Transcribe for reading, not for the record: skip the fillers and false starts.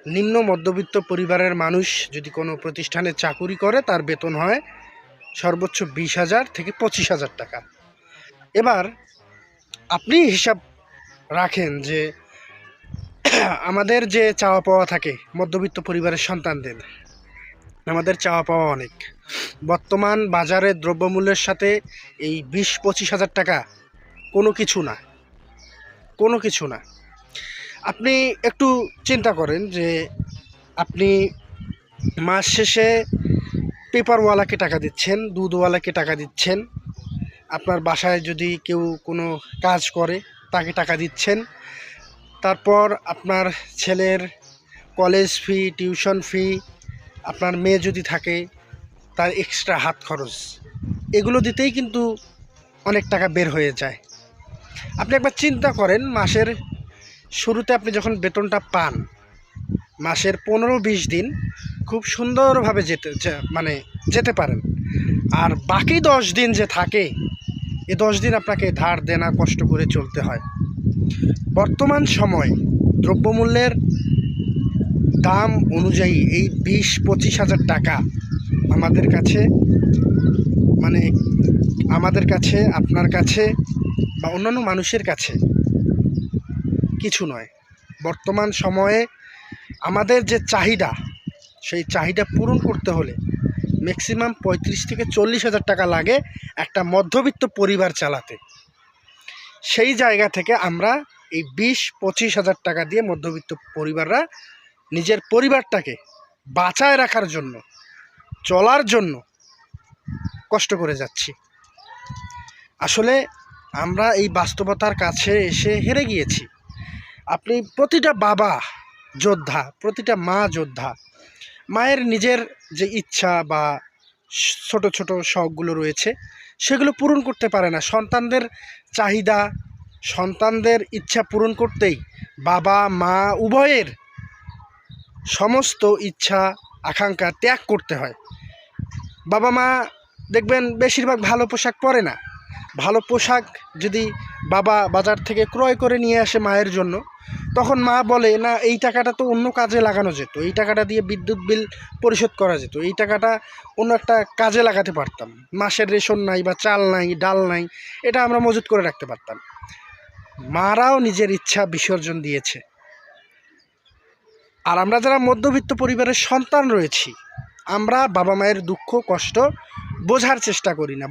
নিম্ন মধ্যবিত্ত পরিবারের মানুষ যদি কোনো প্রতিষ্ঠানে চাকুরি করে তার বেতন হয় সর্বোচ্চ 20,000 থেকে 25,000 টাকা। এবার আপনি হিসাব রাখেন যে আমাদের যে চাওয়া পাওয়া থাকে মধ্যবিত্ত পরিবারের সন্তানদের, আমাদের চাওয়া পাওয়া অনেক। বর্তমান বাজারে দ্রব্যমূল্যের সাথে এই 20-25,000 টাকা কোনো কিছু না, কোনো কিছু না। আপনি একটু চিন্তা করেন যে আপনি মাস শেষে পেপারওয়ালাকে টাকা দিচ্ছেন, দুধওয়ালাকে টাকা দিচ্ছেন, আপনার বাসায় যদি কেউ কোনো কাজ করে তাকে টাকা দিচ্ছেন, তারপর আপনার ছেলের কলেজ ফি, টিউশন ফি, আপনার মেয়ে যদি থাকে তার এক্সট্রা হাত খরচ, এগুলো দিতেই কিন্তু অনেক টাকা বের হয়ে যায়। আপনি একবার চিন্তা করেন, মাসের শুরুতে আপনি যখন বেতনটা পান, মাসের 15-20 দিন খুব সুন্দরভাবে যেতে পারেন, আর বাকি 10 দিন যে থাকে এই 10 দিন আপনাকে ধার দেনা কষ্ট করে চলতে হয়। বর্তমান সময় দ্রব্যমূল্যের দাম অনুযায়ী এই 20-25,000 টাকা আমাদের কাছে আপনার কাছে বা অন্যান্য মানুষের কাছে কিছু নয়। বর্তমান সময়ে আমাদের যে চাহিদা, সেই চাহিদা পূরণ করতে হলে ম্যাক্সিমাম 35,000-40,000 টাকা লাগে একটা মধ্যবিত্ত পরিবার চালাতে। সেই জায়গা থেকে আমরা এই 20-25,000 টাকা দিয়ে মধ্যবিত্ত পরিবাররা নিজের পরিবারটাকে বাঁচায় রাখার জন্য, চলার জন্য কষ্ট করে যাচ্ছি। আসলে আমরা এই বাস্তবতার কাছে এসে হেরে গিয়েছি। আপনি প্রতিটা বাবা যোদ্ধা, প্রতিটা মা যোদ্ধা। মায়ের নিজের যে ইচ্ছা বা ছোট ছোট শখগুলো রয়েছে সেগুলো পূরণ করতে পারে না। সন্তানদের চাহিদা, সন্তানদের ইচ্ছা পূরণ করতেই বাবা মা উভয়ের সমস্ত ইচ্ছা আকাঙ্ক্ষা ত্যাগ করতে হয়। বাবা মা দেখবেন বেশিরভাগ ভালো পোশাক পরে না। ভালো পোশাক যদি বাবা বাজার থেকে ক্রয় করে নিয়ে আসে মায়ের জন্য, তখন মা বলে, না এই টাকাটা তো অন্য কাজে লাগানো যেত, এই টাকাটা দিয়ে বিদ্যুৎ বিল পরিশোধ করা যেত, এই টাকাটা অন্য একটা কাজে লাগাতে পারতাম, মাসের রেশন নাই বা চাল নাই, ডাল নাই, এটা আমরা মজুত করে রাখতে পারতাম। মারাও নিজের ইচ্ছা বিসর্জন দিয়েছে। আর আমরা যারা মধ্যবিত্ত পরিবারের সন্তান রয়েছি, আমরা বাবা মায়ের দুঃখ কষ্ট বোঝার চেষ্টা করি না।